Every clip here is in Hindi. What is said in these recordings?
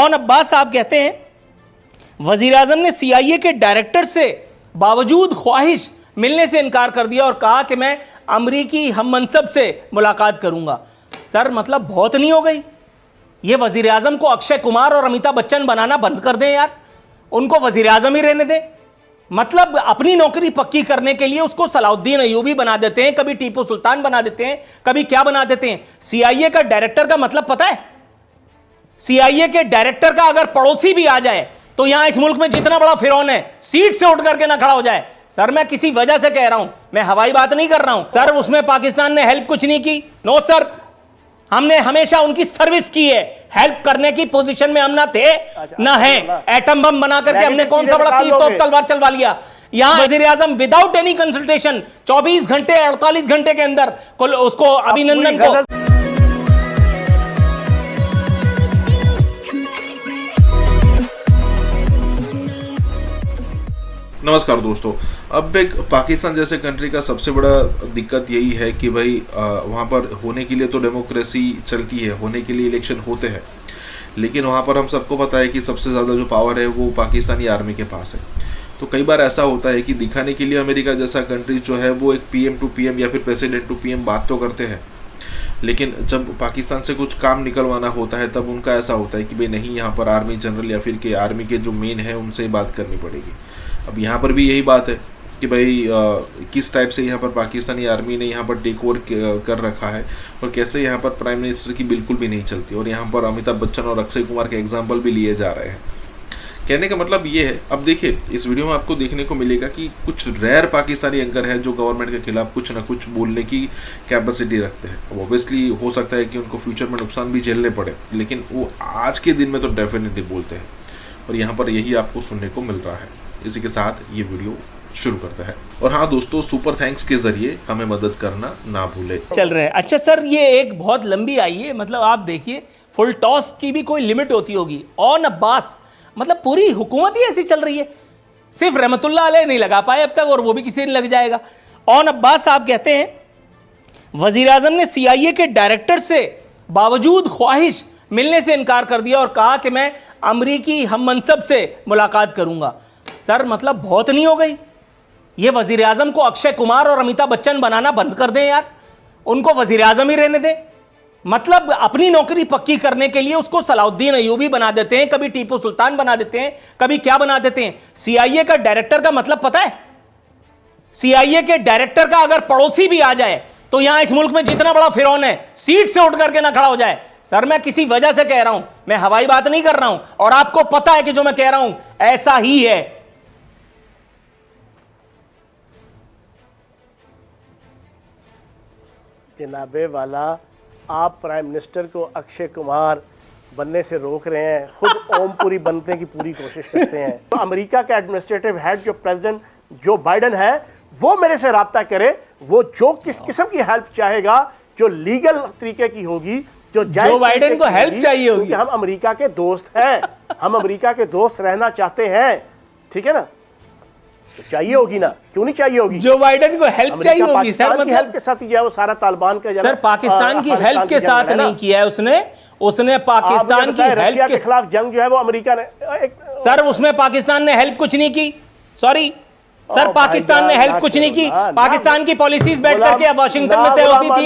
और अब्बास साहब कहते हैं वजीर आजम ने सीआईए के डायरेक्टर से बावजूद ख्वाहिश मिलने से इनकार कर दिया और कहा कि मैं अमरीकी हम मनसब से मुलाकात करूंगा। सर मतलब बहुत नहीं हो गई? ये वजीर आजम को अक्षय कुमार और अमिताभ बच्चन बनाना बंद कर दें यार, उनको वजीर आजम ही रहने दें। मतलब अपनी नौकरी पक्की करने के लिए उसको सलाउद्दीन अयूबी बना देते हैं, कभी टीपू सुल्तान बना देते हैं, कभी क्या बना देते हैं। सीआईए का डायरेक्टर का मतलब पता है? सीआईए के डायरेक्टर का अगर पड़ोसी भी आ जाए तो यहां इस मुल्क में जितना बड़ा फिरौन है सीट से उठ करके ना खड़ा हो जाए। सर मैं किसी वजह से कह रहा हूं, मैं हवाई बात नहीं कर रहा हूं। सर उसमें पाकिस्तान ने हेल्प कुछ नहीं की। नो सर, हमने हमेशा उनकी सर्विस की है। हेल्प करने की पोजीशन में हम ना थे ना है। एटम बम बना करके हमने कौन सा बड़ा तीर तोप तलवार चलवा लिया? यहां वजीर आजम विदाउट एनी कंसल्टेशन 24 घंटे 48 घंटे के अंदर उसको अभिनंदन को नमस्कार दोस्तों। अब एक पाकिस्तान जैसे कंट्री का सबसे बड़ा दिक्कत यही है कि भाई वहाँ पर होने के लिए तो डेमोक्रेसी चलती है, होने के लिए इलेक्शन होते हैं, लेकिन वहाँ पर हम सबको पता है कि सबसे ज़्यादा जो पावर है वो पाकिस्तानी आर्मी के पास है। तो कई बार ऐसा होता है कि दिखाने के लिए अमेरिका जैसा कंट्री जो है वो एक PM टू PM या फिर प्रेसिडेंट टू PM बात तो करते हैं, लेकिन जब पाकिस्तान से कुछ काम निकलवाना होता है तब उनका ऐसा होता है कि भाई नहीं, यहाँ पर आर्मी जनरल या फिर के आर्मी के जो मेन है उनसे ही बात करनी पड़ेगी। अब यहाँ पर भी यही बात है कि भाई किस टाइप से यहाँ पर पाकिस्तानी आर्मी ने यहाँ पर टेक ओवर कर रखा है और कैसे यहाँ पर प्राइम मिनिस्टर की बिल्कुल भी नहीं चलती, और यहाँ पर अमिताभ बच्चन और अक्षय कुमार के एग्जाम्पल भी लिए जा रहे हैं। कहने का मतलब ये है, अब देखिए इस वीडियो में आपको देखने को मिलेगा कि कुछ रेयर पाकिस्तानी एंकर है जो गवर्नमेंट के खिलाफ कुछ ना कुछ बोलने की कैपेसिटी रखते हैं। अब ऑब्वियसली हो सकता है कि उनको फ्यूचर में नुकसान भी झेलने पड़े, लेकिन वो आज के दिन में तो डेफिनेटली बोलते हैं, और यहाँ पर यही आपको सुनने को मिल रहा है। इसी के साथ ये वीडियो शुरू करता है। और हाँ दोस्तों, सुपर थैंक्स के जरिए हमें मदद करना ना भूले। चल रहे हैं। अच्छा सर, ये एक बहुत लंबी आई है, मतलब आप देखिए फुल टॉस की भी कोई लिमिट होती होगी। ऑन अब्बास मतलब पूरी हुकूमत ही ऐसी चल रही है, सिर्फ रहमतुल्लाह अलैह नहीं लगा पाए अब तक, और वो भी किसी दिन लग जाएगा। ऑन अब्बास साहब कहते हैं वजीर आजम ने सीआईए के डायरेक्टर से बावजूद ख्वाहिश मिलने से इनकार कर दिया और कहा कि मैं अमरीकी हम मनसब से मुलाकात करूंगा। सर मतलब बहुत नहीं हो गई? ये वजीर आजम को अक्षय कुमार और अमिताभ बच्चन बनाना बंद कर दें यार, उनको वजीर आजम ही रहने दें। मतलब अपनी नौकरी पक्की करने के लिए उसको सलाउद्दीन अयूबी बना देते हैं, कभी टीपू सुल्तान बना देते हैं, कभी क्या बना देते हैं। सीआईए का डायरेक्टर का मतलब पता है? सीआईए के डायरेक्टर का अगर पड़ोसी भी आ जाए तो यहां इस मुल्क में जितना बड़ा फिरौन है सीट से उठ करके ना खड़ा हो जाए। सर मैं किसी वजह से कह रहा हूं, मैं हवाई बात नहीं कर रहा हूं, और आपको पता है कि जो मैं कह रहा हूं ऐसा ही है। जनाबे वाला, आप प्राइम मिनिस्टर को अक्षय कुमार बनने से रोक रहे हैं, खुद ओमपुरी बनने की पूरी कोशिश करते हैं। तो अमेरिका का एडमिनिस्ट्रेटिव हेड जो प्रेसिडेंट जो बाइडन है वो मेरे से राब्ता करे, वो जो किस किस्म की हेल्प चाहेगा, जो लीगल तरीके की होगी, जो बाइडन को हेल्प चाहिए होगी, क्योंकि हम अमेरिका के दोस्त हैं, हम अमेरिका के दोस्त रहना चाहते हैं, ठीक है ना? तो चाहिए होगी ना, क्यों नहीं चाहिए होगी? जो बाइडन को हेल्प चाहिए होगी सर, मतलब हेल्प के साथ किया वो सारा तालिबान का सर पाकिस्तान की हेल्प के साथ नहीं किया है उसने पाकिस्तान की हेल्प के खिलाफ जंग जो है वो अमेरिका ने सर उसमें पाकिस्तान ने हेल्प कुछ नहीं की। सॉरी सर, पाकिस्तान ने हेल्प कुछ नहीं की। पाकिस्तान की पॉलिसीज बैठ करके वाशिंगटन में तय होती थी,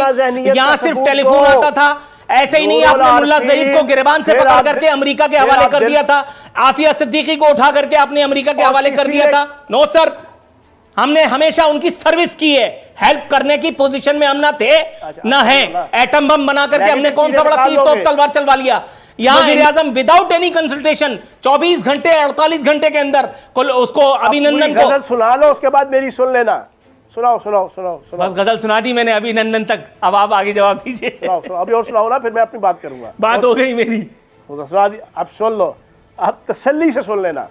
यहां सिर्फ टेलीफोन आता था। ऐसे ही नहीं आपने मुल्ला ज़ईद को गिरबान से पकड़ करके अमेरिका के हवाले कर दिया था, आफिया सिद्दीकी को उठा करके आपने अमेरिका के हवाले कर दिया था। नो सर, हमने हमेशा उनकी सर्विस की है। हेल्प करने की पोजीशन में हम ना थे ना है। एटम बम बना करके हमने कौन सा बड़ा तीर तोप तलवार चलवा लिया? यहां वजीर आजम विदाउट एनी कंसल्टेशन 24 घंटे 48 घंटे के अंदर उसको अभिनंदन को सुना लो, उसके बाद मेरी सुन लेना। सुनाओ सुनाओ सुनाओ सुनाओ। बस गजल सुना दी मैंने अभिनंदन तक, अब आप आगे जवाब दीजिए। अभी और सुनाओ ना, फिर मैं अपनी बात करूंगा। बात हो गई मेरी, सुना दी, अब सुन लो, अब तसल्ली से सुन लेना।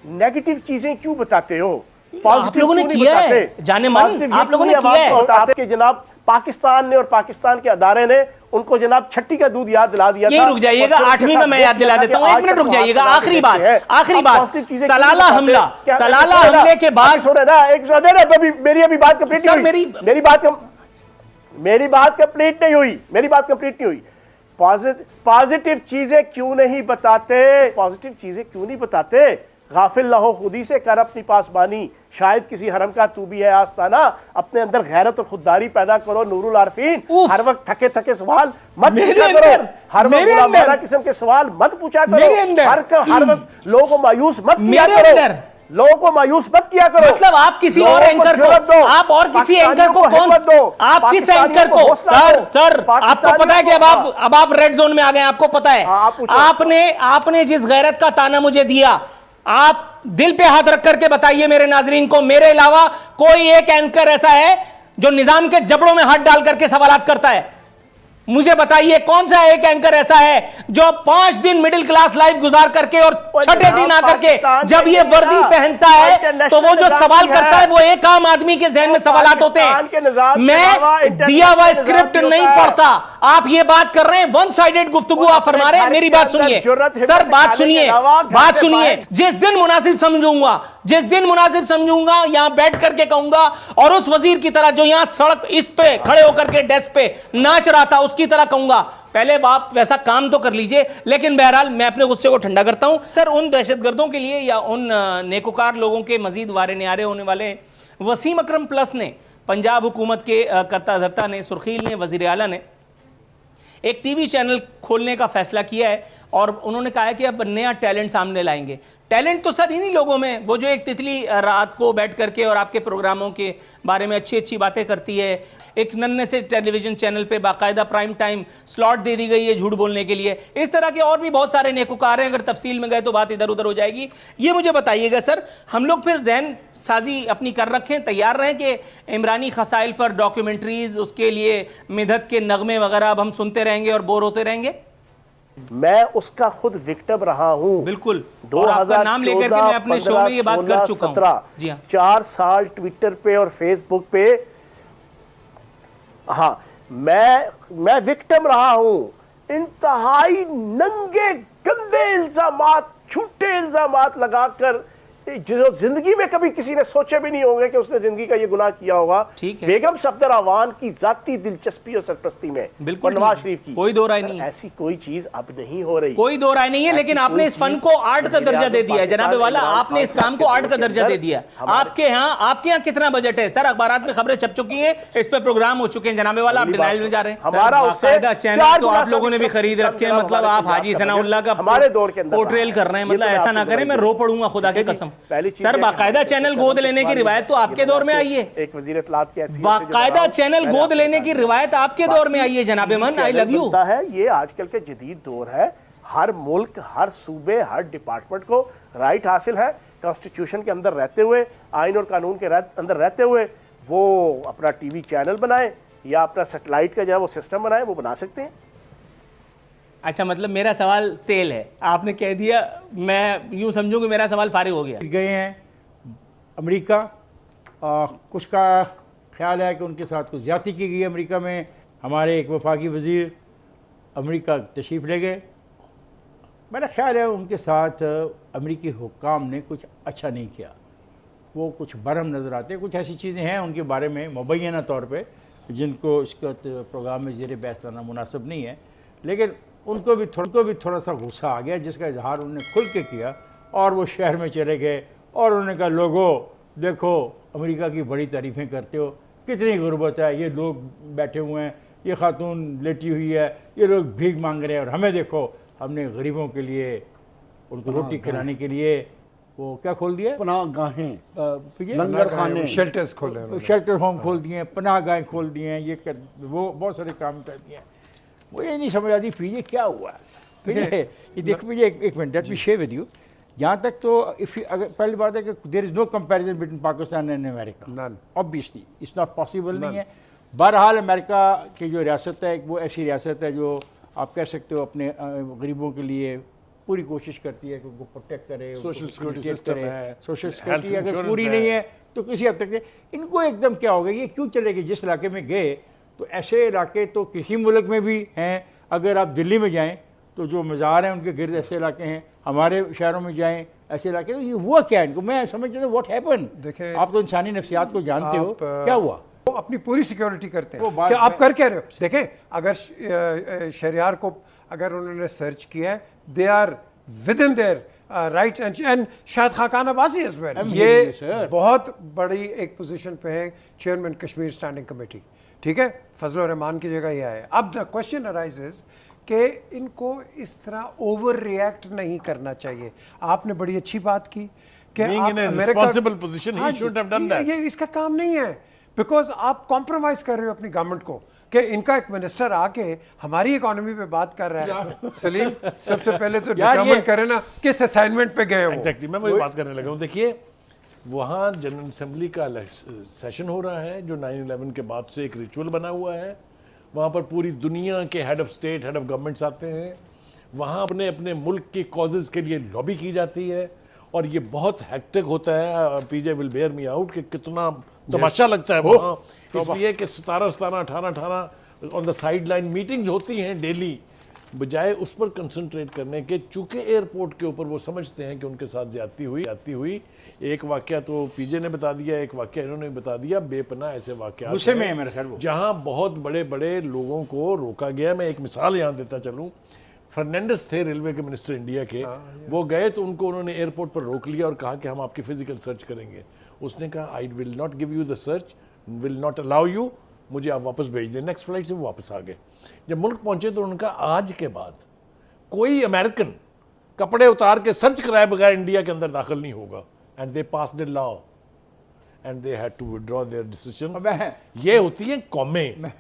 नेगेटिव चीजें क्यों बताते हो? आप लोगों ने किया है, जाने मन आप लोगों ने किया है। आपके जनाब पाकिस्तान ने और पाकिस्तान के अदारे ने उनको जनाब छठी का दूध याद दिला दिया। ये रुक जाइएगा, 8वीं का मैं याद दिला देता हूं, 1 मिनट रुक जाइएगा। आखिरी बात सलाला हमले के बाद मेरी अभी बात कंप्लीट नहीं हुई। मेरी बात कंप्लीट नहीं हुई। पॉजिटिव चीजें क्यों नहीं बताते? पॉजिटिव चीजें क्यों नहीं बताते? गाफिल लहो खुदी से कर अपनी पासबानी, शायद किसी हरम का तू भी है आस्ताना, अपने अंदर गैरत और खुददारी पैदा करो नूरुल आरफीन। हर वक्त थके थके सवाल मत पूछा करो, हर वक्त बुरा किस्म के सवाल मत पूछा करो, हर वक्त लोगों को मायूस मत किया करो, लोगों को मायूस मत किया करो। मतलब आप किसी और एंकर को, आप और किसी एंकर को कौन, आप किस एंकर को? सर आपको पता है कि अब आप रेड जोन में आ गए, आपको पता है। आपने जिस गैरत का ताना मुझे दिया, आप दिल पे हाथ रख करके बताइए मेरे नाजरीन को, मेरे अलावा कोई एक एंकर ऐसा है जो निजाम के जबड़ों में हाथ डाल करके सवालात करता है? मुझे बताइए कौन सा एक एंकर ऐसा है जो 5 दिन मिडिल क्लास लाइफ गुजार करके और छठे दिन आकर के जब ये वर्दी पहनता है तो वो जो सवाल करता है वो एक आम आदमी के जहन में सवालात होते हैं। मैं दिया हुआ स्क्रिप्ट नहीं पढ़ता। आप ये बात कर रहे हैं, वन साइडेड गुफ्तगू आप फरमा रहे हैं। मेरी बात सुनिए सर, बात सुनिए। जिस दिन मुनासिब समझूंगा यहां बैठ करके कहूंगा, और उस वजीर की तरह जो यहां सड़क इस पे खड़े होकर के डेस्क पे नाच रहा था उसकी तरह कहूंगा, पहले आप वैसा काम तो कर लीजिए। लेकिन बहरहाल मैं अपने गुस्से को ठंडा करता हूं। सर, उन दहशतगर्दों के लिए या उन नेकोकार लोगों के मजीद वारे न्यारे होने वाले वसीम अकरम प्लस ने, पंजाब हुकूमत के करता धरता ने, सुर्खील ने, वजीर आला ने एक टीवी चैनल खोलने का फैसला किया है और उन्होंने कहा है कि अब नया टैलेंट सामने लाएंगे। टैलेंट तो सर इन्हीं लोगों में, वो जो एक तितली रात को बैठ करके और आपके प्रोग्रामों के बारे में अच्छी अच्छी बातें करती है। एक नन्हे से टेलीविजन चैनल पे बाकायदा प्राइम टाइम स्लॉट दे दी गई है झूठ बोलने के लिए। इस तरह के और भी बहुत सारे नेकोकार हैं, अगर तफसील में गए तो बात इधर उधर हो जाएगी। ये मुझे बताइएगा सर, हम लोग फिर जहन साजी अपनी कर रखें, तैयार रहें कि इमरानी खसाइल पर डॉक्यूमेंट्रीज, उसके लिए मिदत के नगमे वगैरह अब हम सुनते रहेंगे और बोर होते रहेंगे? मैं उसका खुद विक्टिम रहा हूं। बिल्कुल, और आपका नाम लेकर के मैं अपने शो में ये बात कर चुका हूं। जी हाँ, 4 साल ट्विटर पे और फेसबुक पे, हाँ, मैं विक्टिम रहा हूं। इंतहाई नंगे गंदे इल्जामात, झूठे इल्जामात लगाकर, जो जिंदगी में कभी किसी ने सोचे भी नहीं होंगे कि उसने जिंदगी का ये गुनाह किया होगा। बेगम सफदर अवान की जाती दिलचस्पी और सरपरस्ती में, बिल्कुल नवाज शरीफ की कोई दो राय नहीं है। ऐसी कोई चीज अब नहीं हो रही, कोई दो राय नहीं है। लेकिन आपने इस फन को आर्ट का दर्जा दे दिया है जनाब वाला, आपने इस काम को आर्ट का दर्जा दे दिया। आपके यहाँ कितना बजट है सर? अखबारात में खबरें छप चुकी है, इस पे प्रोग्राम हो चुके हैं जनाब वाला, आप डिनाइल में जा रहे हैं। हमारा चैनल तो आप लोगों ने भी खरीद रखे हैं, मतलब आप हाजी सनाउल्लाह का हमारे दौर के अंदर पोर्ट्रेल कर रहे हैं। मतलब ऐसा ना करें, मैं रो पड़ूंगा खुदा की कसम। सर, बाकायदा चैनल गोद लेने की रिवायत तो आपके दौर में आई है। एक वजीर इत्तलात की हैसियत से बाकायदा चैनल गोद लेने की रिवायत आपके दौर में आई है जनाब मन। आई लव यू है। ये आजकल के जदीद दौर है। हर मुल्क, हर सूबे, हर डिपार्टमेंट को राइट हासिल है कॉन्स्टिट्यूशन के अंदर रहते हुए, आइन और कानून के अंदर रहते हुए वो अपना टीवी चैनल बनाए या अपना सैटेलाइट का जो है वो सिस्टम बनाए, वो बना सकते हैं। अच्छा, मतलब मेरा सवाल तेल है, आपने कह दिया, मैं यूं समझूं कि मेरा सवाल फारिग हो गया। गए हैं अमेरिका, कुछ का ख्याल है कि उनके साथ कुछ ज़्यादती की गई। अमेरिका में हमारे एक वफाकी वज़ीर अमेरिका तशरीफ़ ले गए। मेरा ख्याल है उनके साथ अमेरिकी हुक्काम ने कुछ अच्छा नहीं किया, वो कुछ बरहम नज़र आते। कुछ ऐसी चीज़ें हैं उनके बारे में मुबैना तौर पे जिनको इसका प्रोग्राम में ज़ेर बहस लाना मुनासिब नहीं है, लेकिन उनको भी थोड़ा सा गुस्सा आ गया, जिसका इजहार उन्होंने खुल के किया। और वो शहर में चले गए और उन्होंने कहा, लोगों देखो अमेरिका की बड़ी तारीफ़ें करते हो, कितनी गुर्बत है, ये लोग बैठे हुए हैं, ये खातून लेटी हुई है, ये लोग भीख मांग रहे हैं, और हमें देखो, हमने गरीबों के लिए, उनको रोटी खिलाने के लिए वो क्या खोल दिया, पनाहगाहें, लंगर खाने, शेल्टर्स खोले, शेल्टर होम खोल दिए, पनाहगाहें खोल दिए हैं, ये कर वो बहुत सारे काम कर दिए हैं। मुझे नहीं समझ आती फिर ये क्या हुआ। फिर ये देखो, मुझे एक minute, let me share with you. यहाँ तक तो अगर पहली बात है कि there is no comparison between Pakistan and America, obviously it's not possible नहीं है। बहरहाल अमेरिका की जो रियासत है वो ऐसी रियासत है जो आप कह सकते हो अपने गरीबों के लिए पूरी कोशिश करती है कि उनको प्रोटेक्ट करे, सोशल सिक्योरिटी सिस्टम है, सोशल सिक्योरिटी अगर पूरी नहीं है तो किसी हद तक इनको एकदम क्या हो गया, ये क्यों चलेगी। जिस इलाके में गए तो ऐसे इलाके तो किसी मुल्क में भी हैं। अगर आप दिल्ली में जाएँ तो जो मज़ार हैं उनके गिर्द ऐसे इलाके हैं, हमारे शहरों में जाएं ऐसे इलाके, तो ये हुआ क्या इनको, मैं समझ रहा हूँ व्हाट हैपन। देखिए, आप तो इंसानी नफ्सियात को जानते हो, क्या हुआ। अपनी पूरी सिक्योरिटी करते वो हैं बात कि आप मैं- कर क्या रहे हो। देखें, अगर शहरियार को अगर उन्होंने सर्च किया है, they are within their rights and शायद Khaqan Abbasi as well, I'm ये hearing you, sir. बहुत बड़ी एक पोजीशन पे है चेयरमैन कश्मीर स्टैंडिंग कमेटी, ठीक है, फजल रहमान की जगह ये आया। अब द क्वेश्चन अराइजेस कि इनको इस तरह ओवर रिएक्ट नहीं करना चाहिए। आपने बड़ी अच्छी बात की कि Being आप in a America- responsible position, he हाँ, shouldn't have done that. ये इसका काम नहीं है, बिकॉज आप कॉम्प्रोमाइज कर रहे हो अपनी गवर्नमेंट को कि इनका एक मिनिस्टर आके हमारी इकोनॉमी पे बात कर रहा है। सलीम, सबसे पहले तो यार, डिटरमाइन ये- करे ना किस असाइनमेंट पे गए हो। एग्जैक्टली, मैं वही बात करने लगा हूँ। देखिए, वहाँ जनरल असेंबली का सेशन हो रहा है जो 9/11 के बाद से एक रिचुअल बना हुआ है। वहाँ पर पूरी दुनिया के head of state, head of governments आते हैं। वहाँ अपने अपने मुल्क के कॉजेज़ के लिए लॉबी की जाती है और ये बहुत हेक्टिक होता है। पीजे विल बेयर मी आउट कि कितना तमाशा लगता है वहाँ, इसलिए कि 17, 18, 18 on the side line meetings होती हैं डेली, बजाय उस पर कंसंट्रेट करने के। चूंकि एयरपोर्ट के ऊपर वो समझते हैं कि उनके साथ ज्यादती हुई। एक वाकया तो पीजे ने बता दिया, एक वाकया इन्होंने बता दिया, बेपनाह ऐसे वाकया गुस्से में है मेरे ख्याल वो। जहां बहुत बड़े बड़े लोगों को रोका गया। मैं एक मिसाल यहाँ देता चलूँ, फर्नांडिस थे रेलवे के मिनिस्टर इंडिया के, वो गए तो उनको उन्होंने एयरपोर्ट पर रोक लिया और कहा कि हम आपकी फिजिकल सर्च करेंगे। उसने कहा I will not give you the search, will not allow you, मुझे आप वापस भेज दें। नेक्स्ट फ्लाइट से वो वापस आ गए। जब मुल्क पहुंचे तो उनका आज के बाद कोई अमेरिकन कपड़े उतार के सर्च कराए बगैर इंडिया के अंदर दाखिल नहीं होगा। And they passed a law and they had to withdraw their decision. ये होती है कौमें।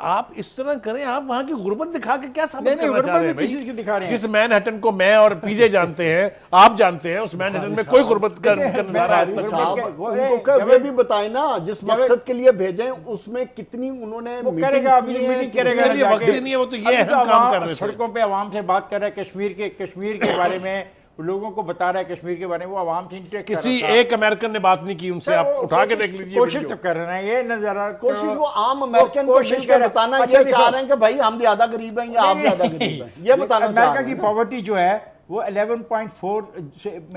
आप इस तरह करें, आप वहां की गुर्बत दिखा के क्या साबित करना चाह रहे हैं किस चीज़ की दिखा रहे भाई? हैं? जिस मैनहट्टन को मैं और पीजे जानते हैं, आप जानते हैं, उस मैनहट्टन में कोई गुर्बत का नजारा आज तक साहब, नहीं। उनको क्या ये भी बताए ना जिस मकसद के लिए भेजें उसमें कितनी उन्होंने वो करेगा, अभी मीटिंग करेगा उसके लिए जाके। वक्त ही नहीं है, वो तो ये अभी अहम काम आवाम कर रहे थे। सड़कों पे आवाम से बात कर रहा है कश्मीर के बारे में, लोगों को बता रहा है कश्मीर के बारे में, वो आवाम से इंटरेक्ट किसी एक अमेरिकन ने बात नहीं की उनसे, आप उठा के देख लीजिए कोशिश वीडियो। तो कर रहे हैं, ये नजर कोशिश वो आम अमेरिकन को कोशिश देख कर के रहे- बताना अच्छा ये देखो, चाह रहे हैं कि भाई हम ज्यादा गरीब हैं या आप ज्यादा गरीब हैं, ये बताना चाह अमेरिका रहे की हैं। पॉवर्टी जो है वो 11.4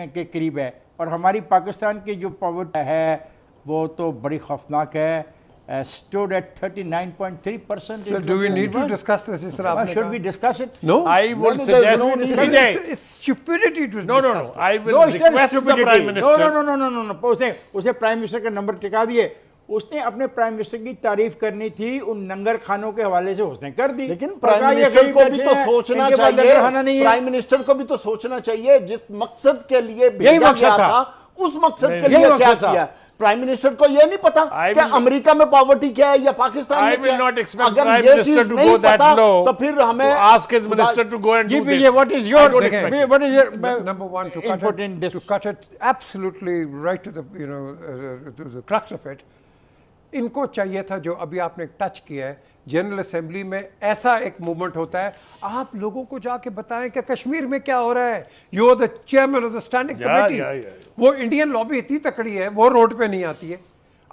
के करीब है, और हमारी पाकिस्तान की जो पॉवर्टी है वो तो बड़ी खौफनाक है। stood at 39.3%. So do we need to discuss this इस तरह आपने Should कहा? we discuss it? No. I would No, suggest no, no, Vijay, It's stupidity to no, discuss this. I will No, it's not request the stupidity. Prime Minister. No. उसने प्राइम मिनिस्टर का नंबर टिका दिए। उसने अपने प्राइम मिनिस्टर की तारीफ करनी थी, उन नंगर खानों के हवाले से उसने कर दी। लेकिन और प्राइम कहा, ये मिनिस्टर गरीब को भी बैठे तो हैं, सोचना इनके पास चाहिए, लंगर खाना नहीं है। प्राइम मिनिस्टर को भी तो सोचना चाहिए जिस मकसद के लिए भेजा मकसद गया था। था उस मकसद के यही लिए मकसद क्या था। किया। प्राइम मिनिस्टर को ये नहीं पता I कि will- अमेरिका में पॉवर्टी क्या है या पाकिस्तान I में will क्या not है। expect अगर Prime ये Minister चीज to नहीं go that पता low तो फिर हमें to ask his minister to go and ji do PJ, this. what is I your don't expect it. what is your Number one, to input cut in it, this? to cut it absolutely right to the to the crux of it. इनको चाहिए था जो अभी आपने टच किया है, जनरल असेंबली में ऐसा एक मूवमेंट होता है, आप लोगों को जाके बताएं कि कश्मीर में क्या हो रहा है। You are the chairman of the standing committee. वो इंडियन लॉबी इतनी तकड़ी है, वो रोड पे नहीं आती है।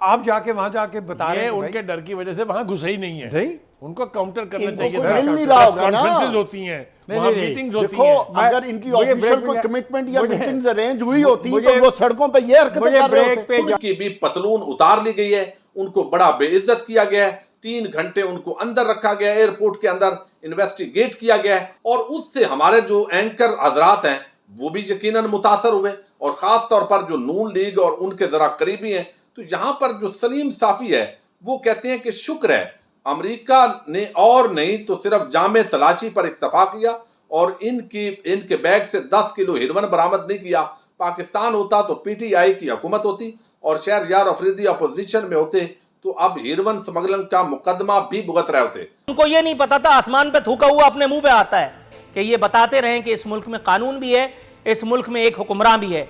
आप जाके वहां जाके बता रहे ये हैं कि उनके डर की वजह से वहां घुसे ही नहीं है। नहीं। उनको काउंटर करना इनको चाहिए कुछ था। मिल नहीं रहा होगा ना। कॉन्फ्रेंसेस होती हैं, वहां नहीं। मीटिंग्स होती देखो हैं। अगर इनकी मुझे ऑफिशियल ब्रेक कोई में- कमिटमेंट या मुझे- मीटिंग्स अरेंज हुई होती मुझे- तो वो सड़कों पे ये हरकतें मुझे कर रहे ब्रेक होते। पे उनकी भी पतलून उतार ली गई है, उनको बड़ा बेइज्जत किया गया है। 3 घंटे उनको अंदर रखा गया है, एयरपोर्ट के अंदर इन्वेस्टिगेट किया गया है, और उससे हमारे जो एंकर हजरात हैं वो भी यकीनन मुतासर हुए, और खास तौर पर जो नून लीग और उनके जरा करीबी हैं। तो यहां पर जो सलीम साफी है वो कहते हैं कि शुक्र है अमेरिका ने और नहीं तो सिर्फ जामे तलाशी पर इक्तफा किया और इनके बैग से 10 किलो हेरोइन बरामद नहीं किया। पाकिस्तान होता तो पीटीआई की हुकूमत होती और शहरयार अफरीदी अपोजिशन में होते तो अब हेरोइन स्मगलिंग का मुकदमा भी भुगत रहे होते। उनको ये नहीं पता था, आसमान पे थूका हुआ अपने मुंह पे आता है कि ये बताते रहें कि इस मुल्क में कानून भी है, इस मुल्क में एक हुक्मरान भी है।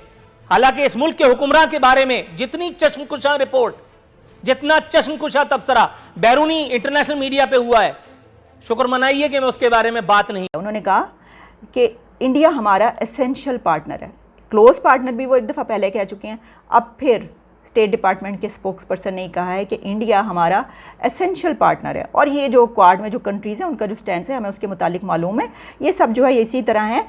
हालांकि इस मुल्क के हुक्मरान के बारे में जितनी चश्मकुशा रिपोर्ट, जितना चश्मकुशा तबसरा बैरूनी इंटरनेशनल मीडिया पे हुआ है, शुक्र मनाइए कि मैं उसके बारे में बात नहीं। उन्होंने कहा कि इंडिया हमारा एसेंशियल पार्टनर है। क्लोज पार्टनर भी वो एक दफ़ा पहले कह चुके हैं, अब फिर स्टेट डिपार्टमेंट के स्पोक्स पर्सन ने कहा है कि इंडिया हमारा एसेंशियल पार्टनर है, और ये जो क्वाड में जो कंट्रीज़ हैं उनका जो स्टैंड है हमें उसके मुतालिक मालूम है, ये सब जो है इसी तरह है,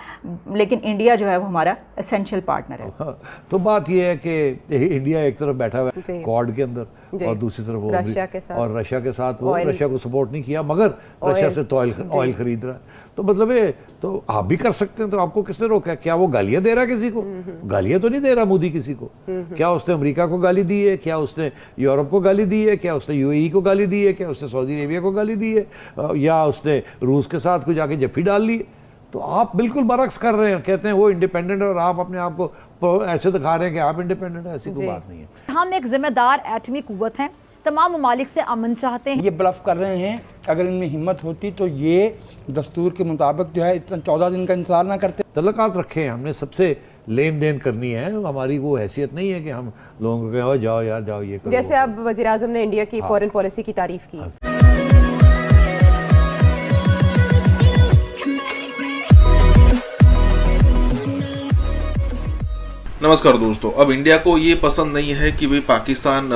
लेकिन इंडिया जो है वो हमारा एसेंशियल पार्टनर है। हाँ, तो बात ये है कि इंडिया एक तरफ बैठा हुआ है क्वाड के अंदर और दूसरी तरफ वो रशिया के साथ, और रशिया के साथ वो रशिया को सपोर्ट नहीं किया मगर रशिया से तो ऑयल खरीद रहा है। तो मतलब ये तो आप भी कर सकते हैं, तो आपको किसने रोका है? क्या वो गालियां दे रहा है किसी को? गालियां तो नहीं दे रहा मोदी किसी को। क्या उसने अमेरिका को गाली दी है? क्या उसने यूरोप को गाली दी है? क्या उसने यूएई को गाली दी है? क्या उसने सऊदी अरेबिया को गाली दी है? या उसने रूस के साथ कुछ जाके जफ्फी डाल ली? तो आप बिल्कुल बरक्स कर रहे हैं, कहते हैं वो इंडिपेंडेंट और आप अपने आप को ऐसे दिखा रहे हैं कि आप इंडिपेंडेंट हैं। ऐसी कोई बात नहीं है। हम एक जिम्मेदार एटमी कुव्वत हैं, तमाम ममालिक से अमन चाहते हैं। ये ब्लफ कर रहे हैं, अगर इनमें हिम्मत होती तो ये दस्तूर के मुताबिक जो है इतना 14 दिन का इंतजार ना करते। तल्लुकात रखे हैं, हमने सबसे लेन देन करनी है, हमारी वो हैसियत नहीं है कि हम लोगों को कहें जाओ यार जाओ ये करो। जैसे अब वज़ीर आज़म ने इंडिया की फॉरेन पॉलिसी की तारीफ की। नमस्कार दोस्तों, अब इंडिया को ये पसंद नहीं है कि भाई पाकिस्तान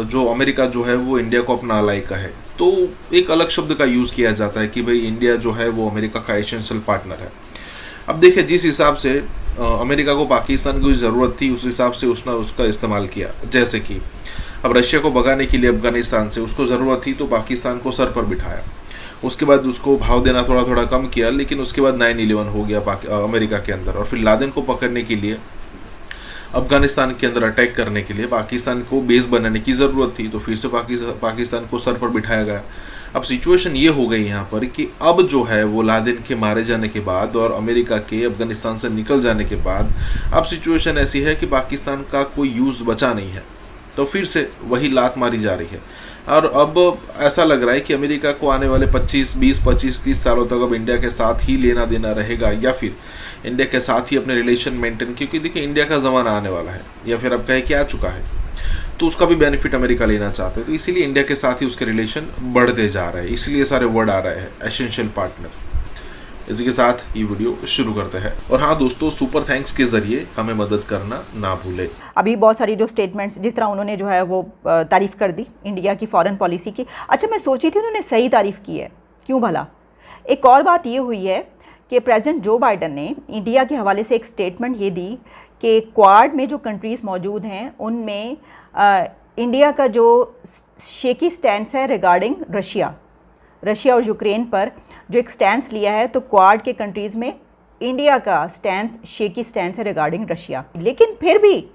जो अमेरिका जो है वो इंडिया को अपना अलाई का है, तो एक अलग शब्द का यूज़ किया जाता है कि भाई इंडिया जो है वो अमेरिका का एसेंशियल पार्टनर है। अब देखिए, जिस हिसाब से अमेरिका को पाकिस्तान की ज़रूरत थी उस हिसाब से उसने उसका इस्तेमाल किया। जैसे कि अब रशिया को भगाने के लिए अफगानिस्तान से उसको ज़रूरत थी तो पाकिस्तान को सर पर बिठाया, उसके बाद उसको भाव देना थोड़ा थोड़ा कम किया, लेकिन उसके बाद 9/11 हो गया अमेरिका के अंदर, और फिर लादेन को पकड़ने के लिए अफगानिस्तान के अंदर अटैक करने के लिए पाकिस्तान को बेस बनाने की ज़रूरत थी, तो फिर से पाकिस्तान को सर पर बिठाया गया। अब सिचुएशन ये हो गई यहाँ पर कि अब जो है वो लादेन के मारे जाने के बाद और अमेरिका के अफगानिस्तान से निकल जाने के बाद अब सिचुएशन ऐसी है कि पाकिस्तान का कोई यूज़ बचा नहीं है, तो फिर से वही लात मारी जा रही है। और अब ऐसा लग रहा है कि अमेरिका को आने वाले 25, 20, 25, 30 सालों तक अब इंडिया के साथ ही लेना देना रहेगा, या फिर इंडिया के साथ ही अपने रिलेशन मेंटेन, क्योंकि देखिए इंडिया का ज़माना आने वाला है, या फिर अब कहे कि आ चुका है, तो उसका भी बेनिफिट अमेरिका लेना चाहते हैं, तो इसीलिए इंडिया के साथ ही उसके रिलेशन बढ़ते जा रहे हैं, इसलिए सारे वर्ड आ रहे हैं एसेंशियल पार्टनर। इसी के साथ ये वीडियो शुरू करते हैं। और हाँ दोस्तों, सुपर थैंक्स के जरिए हमें मदद करना ना भूलें। अभी बहुत सारी जो स्टेटमेंट्स जिस तरह उन्होंने जो है वो तारीफ़ कर दी इंडिया की फॉरेन पॉलिसी की। अच्छा, मैं सोची थी उन्होंने सही तारीफ़ की है, क्यों भला। एक और बात ये हुई है कि प्रेसिडेंट जो बाइडन ने इंडिया के हवाले से एक स्टेटमेंट ये दी कि क्वाड में जो कंट्रीज़ मौजूद हैं उनमें इंडिया का जो शेकी स्टैंड है रिगार्डिंग रशिया और यूक्रेन पर जो एक स्टैंड लिया है, तो क्वाड के कंट्रीज़ में इंडिया का शेकी स्टैंड है रिगार्डिंग रशिया। लेकिन फिर भी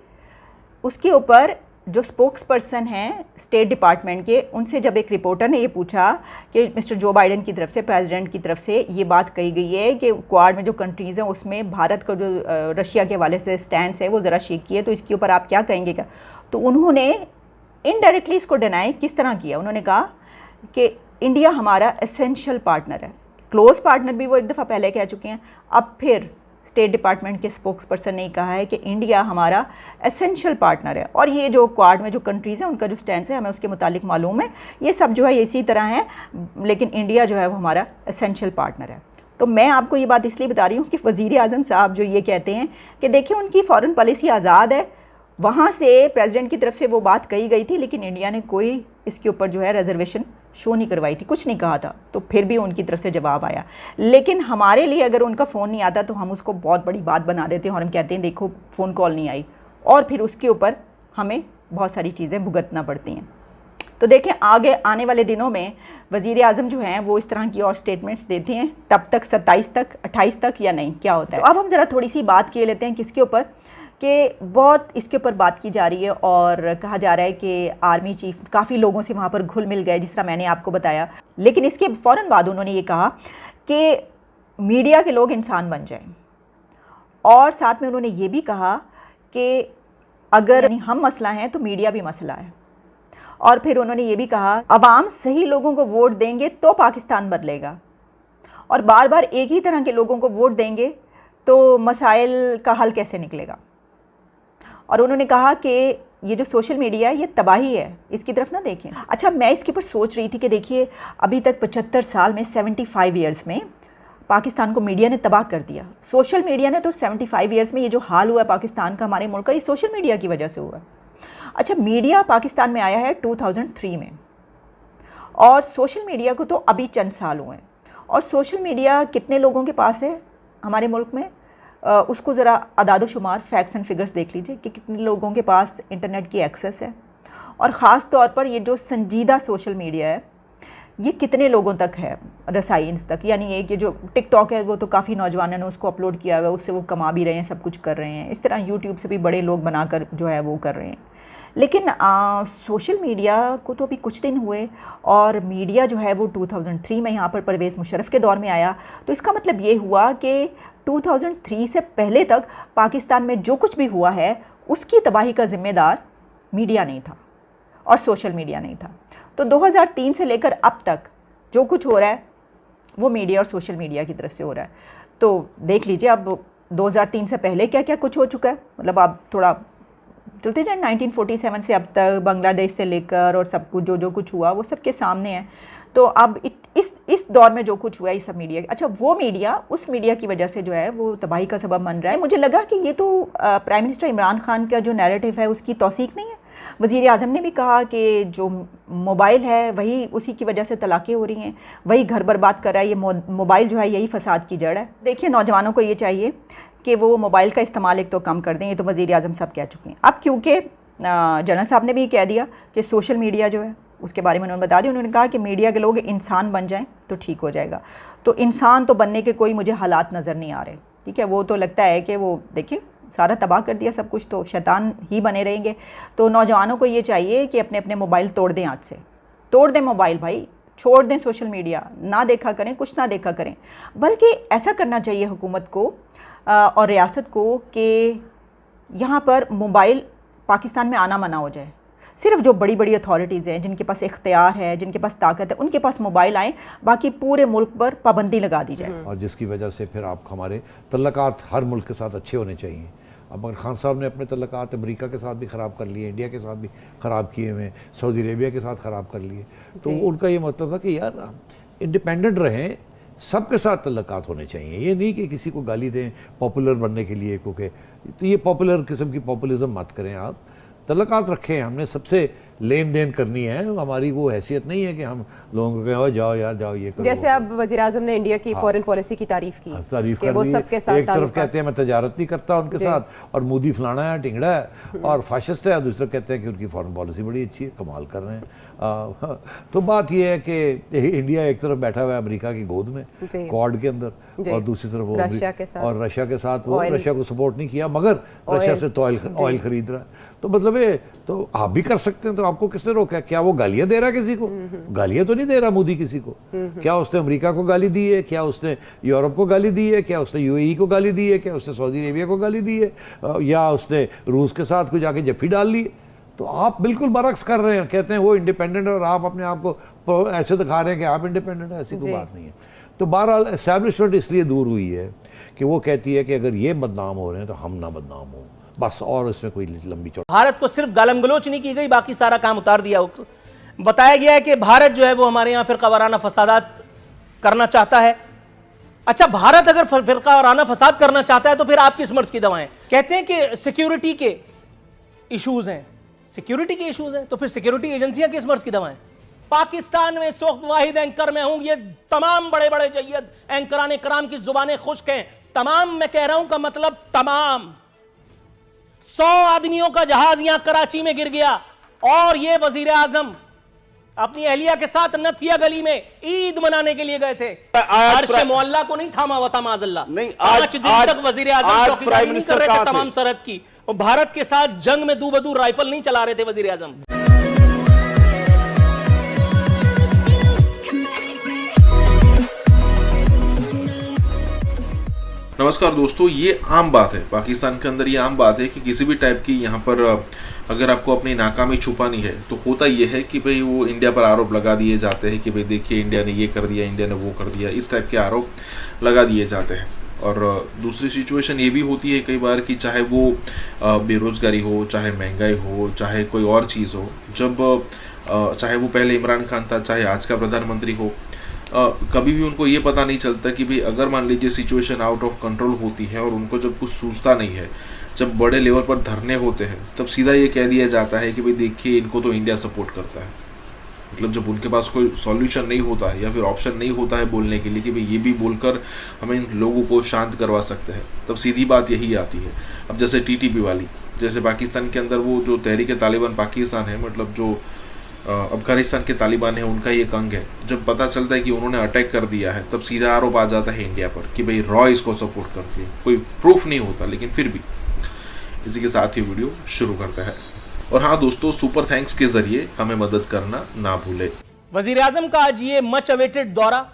उसके ऊपर जो स्पोक्स पर्सन हैं स्टेट डिपार्टमेंट के, उनसे जब एक रिपोर्टर ने ये पूछा कि मिस्टर जो बाइडन की तरफ से, प्रेसिडेंट की तरफ से ये बात कही गई है कि क्वाड में जो कंट्रीज़ हैं उसमें भारत का जो रशिया के हवाले से स्टैंड है वो ज़रा शेकी है, तो इसके ऊपर आप क्या कहेंगे क्या। तो उन्होंने इनडायरेक्टली इसको डिनाई किस तरह किया, उन्होंने कहा कि इंडिया हमारा एसेंशियल पार्टनर है। क्लोज पार्टनर भी वो एक दफ़ा पहले कह चुके हैं, अब फिर स्टेट डिपार्टमेंट के स्पोक्स पर्सन ने कहा है कि इंडिया हमारा एसेंशियल पार्टनर है, और ये जो क्वाड में जो कंट्रीज़ हैं उनका जो स्टैंड है हमें उसके मुतालिक मालूम है, ये सब जो है इसी तरह है, लेकिन इंडिया जो है वो हमारा एसेंशियल पार्टनर है। तो मैं आपको ये बात इसलिए बता रही हूँ कि वज़ीर आज़म साहब जो ये कहते हैं कि देखिए उनकी फ़ॉरेन पॉलिसी आज़ाद है, वहाँ से प्रेसिडेंट की तरफ से वो बात कही गई थी, लेकिन इंडिया ने कोई इसके ऊपर जो है रिजर्वेशन शो नहीं करवाई थी, कुछ नहीं कहा था, तो फिर भी उनकी तरफ से जवाब आया। लेकिन हमारे लिए अगर उनका फ़ोन नहीं आता तो हम उसको बहुत बड़ी बात बना देते हैं और हम कहते हैं देखो फ़ोन कॉल नहीं आई, और फिर उसके ऊपर हमें बहुत सारी चीज़ें भुगतना पड़ती हैं। तो देखें आगे आने वाले दिनों में वज़ीर आज़म जो हैं वो इस तरह की और स्टेटमेंट्स देते हैं, तब तक 27 तक 28 तक या नहीं, क्या होता है। तो अब हम ज़रा थोड़ी सी बात किए लेते हैं किसके ऊपर, कि बहुत इसके ऊपर बात की जा रही है और कहा जा रहा है कि आर्मी चीफ काफ़ी लोगों से वहाँ पर घुल मिल गए, जिस तरह मैंने आपको बताया। लेकिन इसके फ़ौरन बाद उन्होंने ये कहा कि मीडिया के लोग इंसान बन जाएं, और साथ में उन्होंने ये भी कहा कि अगर हम मसला हैं तो मीडिया भी मसला है, और फिर उन्होंने ये भी कहा अवाम सही लोगों को वोट देंगे तो पाकिस्तान बदलेगा, और बार बार एक ही तरह के लोगों को वोट देंगे तो मसाइल का हल कैसे निकलेगा। और उन्होंने कहा कि ये जो सोशल मीडिया है ये तबाही है, इसकी तरफ ना देखें। अच्छा, मैं इसके ऊपर सोच रही थी कि देखिए अभी तक 75 साल में 75 ईयर्स में पाकिस्तान को मीडिया ने तबाह कर दिया, सोशल मीडिया ने। तो 75 ईयर्स में ये जो हाल हुआ है पाकिस्तान का, हमारे मुल्क का, ये सोशल मीडिया की वजह से हुआ है। अच्छा, मीडिया पाकिस्तान में आया है 2003 में, और सोशल मीडिया को तो अभी चंद साल हुए हैं। और सोशल मीडिया कितने लोगों के पास है हमारे मुल्क में, उसको ज़रा अदाद शुमार, फैक्ट्स एंड फिगर्स देख लीजिए कि कितने लोगों के पास इंटरनेट की एक्सेस है। और ख़ास तौर पर ये जो संजीदा सोशल मीडिया है, ये कितने लोगों तक है रसाई इन तक। यानी ये जो टिकटॉक है वो तो काफ़ी नौजवानों ने उसको अपलोड किया हुआ है, उससे वो कमा भी रहे हैं, सब कुछ कर रहे हैं। इस तरह यूट्यूब से भी बड़े लोग बनाकर जो है वो कर रहे हैं। लेकिन सोशल मीडिया को तो अभी कुछ दिन हुए, और मीडिया जो है वो 2003 में यहाँ पर परवेज़ मुशर्रफ के दौर में आया। तो इसका मतलब ये हुआ कि 2003 से पहले तक पाकिस्तान में जो कुछ भी हुआ है उसकी तबाही का ज़िम्मेदार मीडिया नहीं था और सोशल मीडिया नहीं था। तो 2003 से लेकर अब तक जो कुछ हो रहा है वो मीडिया और सोशल मीडिया की तरफ से हो रहा है। तो देख लीजिए अब 2003 से पहले क्या क्या कुछ हो चुका है। मतलब आप थोड़ा चलते जाए 1947 से अब तक, बांग्लादेश से लेकर और सब कुछ जो कुछ हुआ वो सबके सामने है। तो अब इस दौर में जो कुछ हुआ है, ये सब मीडिया, अच्छा वो मीडिया, उस मीडिया की वजह से जो है वो तबाही का सबब बन रहा है। मुझे लगा कि ये तो प्राइम मिनिस्टर इमरान खान का जो नैरेटिव है उसकी तौसीक नहीं है। वज़ीर आज़म ने भी कहा कि जो मोबाइल है वही, उसी की वजह से तलाक़ें हो रही हैं, वही घर बर्बाद कर रहा है। ये मोबाइल जो है यही फ़साद की जड़ है। देखिए नौजवानों को ये चाहिए कि वो मोबाइल का इस्तेमाल एक तो कम कर दें, ये तो वज़ीर आज़म साहब कह चुके हैं। अब क्योंकि जनरल साहब ने भी कह दिया कि सोशल मीडिया जो है उसके बारे में उन्होंने बता दिया, उन्होंने कहा कि मीडिया के लोग इंसान बन जाएं तो ठीक हो जाएगा। तो इंसान तो बनने के कोई मुझे हालात नज़र नहीं आ रहे, ठीक है। वो तो लगता है कि वो देखिए सारा तबाह कर दिया सब कुछ, तो शैतान ही बने रहेंगे। तो नौजवानों को ये चाहिए कि अपने अपने मोबाइल तोड़ दें, हाथ से तोड़ दें मोबाइल भाई, छोड़ दें सोशल मीडिया, ना देखा करें, कुछ ना देखा करें। बल्कि ऐसा करना चाहिए हुकूमत को और रियासत को कि यहाँ पर मोबाइल पाकिस्तान में आना मना हो जाए। सिर्फ जो बड़ी बड़ी अथॉरिटीज़ हैं, जिनके पास इख्तियार है, जिनके पास ताकत है, उनके पास मोबाइल आए, बाकी पूरे मुल्क पर पाबंदी लगा दी जाए। और जिसकी वजह से फिर आप हमारे तल्लकात हर मुल्क के साथ अच्छे होने चाहिए। अब अगर खान साहब ने अपने तल्लकात अमेरिका के साथ भी ख़राब कर लिए, इंडिया के साथ भी ख़राब किए हुए, सऊदी अरेबिया के साथ ख़राब कर लिए, तो उनका ये मतलब था कि यार इंडिपेंडेंट रहें, सबके साथ तल्लकात होने चाहिए। ये नहीं कि किसी को गाली दें पॉपुलर बनने के लिए, क्योंकि तो ये पॉपुलर किस्म की पॉपुलिज्म मत करें आप, तल्लकात रखें। हमने सबसे लेन देन करनी है, हमारी वो हैसियत नहीं है कि हम लोगों को कहें जाओ यार जाओ ये करो। जैसे अब वज़ीर आज़म ने इंडिया की फॉरेन पॉलिसी की तारीफ की, तारीफ कर दी। एक तरफ कहते हैं मैं तजारत नहीं करता उनके साथ, और मोदी फलाना है, टिंगड़ा है और फाशिस्ट है, और दूसरे कहते हैं कि उनकी फॉरेन पॉलिसी बड़ी अच्छी है, कमाल कर रहे हैं। तो बात यह है कि इंडिया एक तरफ बैठा हुआ है अमेरिका की गोद में, क्वाड के अंदर, और दूसरी तरफ वो रशिया के साथ वो रशिया को सपोर्ट नहीं किया, मगर रशिया से तो ऑयल खरीद रहा है। तो मतलब ये तो आप भी कर सकते हैं, तो आपको किसने रोका? क्या वो गालियां दे रहा किसी को? गालियां तो नहीं दे रहा मोदी किसी को। क्या उसने अमेरिका को गाली दी है? क्या उसने यूरोप को गाली दी है? क्या उसने यूएई को गाली दी है? क्या उसने सऊदी अरेबिया को गाली दी है? या उसने रूस के साथ कुछ जाके जफ्फी डाल ली? तो आप बिल्कुल बरक्स कर रहे हैं, कहते हैं वो इंडिपेंडेंट है और आप अपने आप को ऐसे दिखा रहे हैं कि आप इंडिपेंडेंट है। ऐसी कोई बात नहीं है। तो बहरहाल एस्टैब्लिशमेंट इसलिए दूर हुई है कि वो कहती है कि अगर ये बदनाम हो रहे हैं तो हम ना बदनाम हो, बस। और इसमें कोई लंबी चौड़ी भारत को सिर्फ गालम गलोच नहीं की गई, बाकी सारा काम उतार दिया। बताया गया है कि भारत जो है वो हमारे यहाँ फिरका वाराना फसादात करना चाहता है। अच्छा, भारत अगर फिरका वाराना फसाद करना चाहता है तो फिर आप किस मर्ज की दवाएं? कहते हैं कि सिक्योरिटी के इश्यूज हैं, सिक्योरिटी के इश्यूज हैं, तो फिर सिक्योरिटी एजेंसियां किस मर्ज की दवाएं? पाकिस्तान में इस वक्त वाहिद एंकर मैं हूं, ये तमाम बड़े बड़े जय्यद एंकरान कराम की जुबानें खुश्क हैं। तमाम मैं कह रहा हूं का मतलब तमाम 100 आदमियों का जहाज यहां कराची में गिर गया, और ये वजीर आजम अपनी अहलिया के साथ नथिया गली में ईद मनाने के लिए गए थे। अर्श मोहल्ला को नहीं थामा हुआ था माजल्ला। नहीं, 5 दिन तक वजीर आजम चौकीदारी नहीं कर रहे थे तमाम सरहद की, और भारत के साथ जंग में दू बदू राइफल नहीं चला रहे थे वजीर आजम। नमस्कार दोस्तों, ये आम बात है पाकिस्तान के अंदर, ये आम बात है कि किसी भी टाइप की यहाँ पर अगर आपको अपनी नाकामी छुपानी है तो होता ये है कि भाई वो इंडिया पर आरोप लगा दिए जाते हैं कि भाई देखिए इंडिया ने ये कर दिया, इंडिया ने वो कर दिया, इस टाइप के आरोप लगा दिए जाते हैं। और दूसरी सिचुएशन ये भी होती है कई बार कि चाहे वो बेरोज़गारी हो, चाहे महंगाई हो, चाहे कोई और चीज़ हो, जब चाहे वो पहले इमरान खान था, चाहे आज का प्रधानमंत्री हो, कभी भी उनको ये पता नहीं चलता कि भाई अगर मान लीजिए सिचुएशन आउट ऑफ कंट्रोल होती है और उनको जब कुछ सूझता नहीं है, जब बड़े लेवल पर धरने होते हैं, तब सीधा ये कह दिया जाता है कि भाई देखिए इनको तो इंडिया सपोर्ट करता है। मतलब जब उनके पास कोई सॉल्यूशन नहीं होता है या फिर ऑप्शन नहीं होता है बोलने के लिए कि भाई ये भी बोलकर हमें इन लोगों को शांत करवा सकते हैं, तब सीधी बात यही आती है। अब जैसे TTP वाली, जैसे पाकिस्तान के अंदर वो जो तहरीक तालिबान पाकिस्तान है, मतलब जो अफगानिस्तान के तालिबान है, उनका ये अंग है, जब पता चलता है कि उन्होंने अटैक कर दिया है, तब सीधा आरोप आ जाता है इंडिया पर कि भाई रॉ इसको सपोर्ट करती है। कोई प्रूफ नहीं होता, लेकिन फिर भी। इसी के साथ ही वीडियो शुरू करता है। और हाँ दोस्तों, सुपर थैंक्स के जरिए हमें मदद करना ना भूले। वजीर आजम का आज ये मच अवेटेड दौरा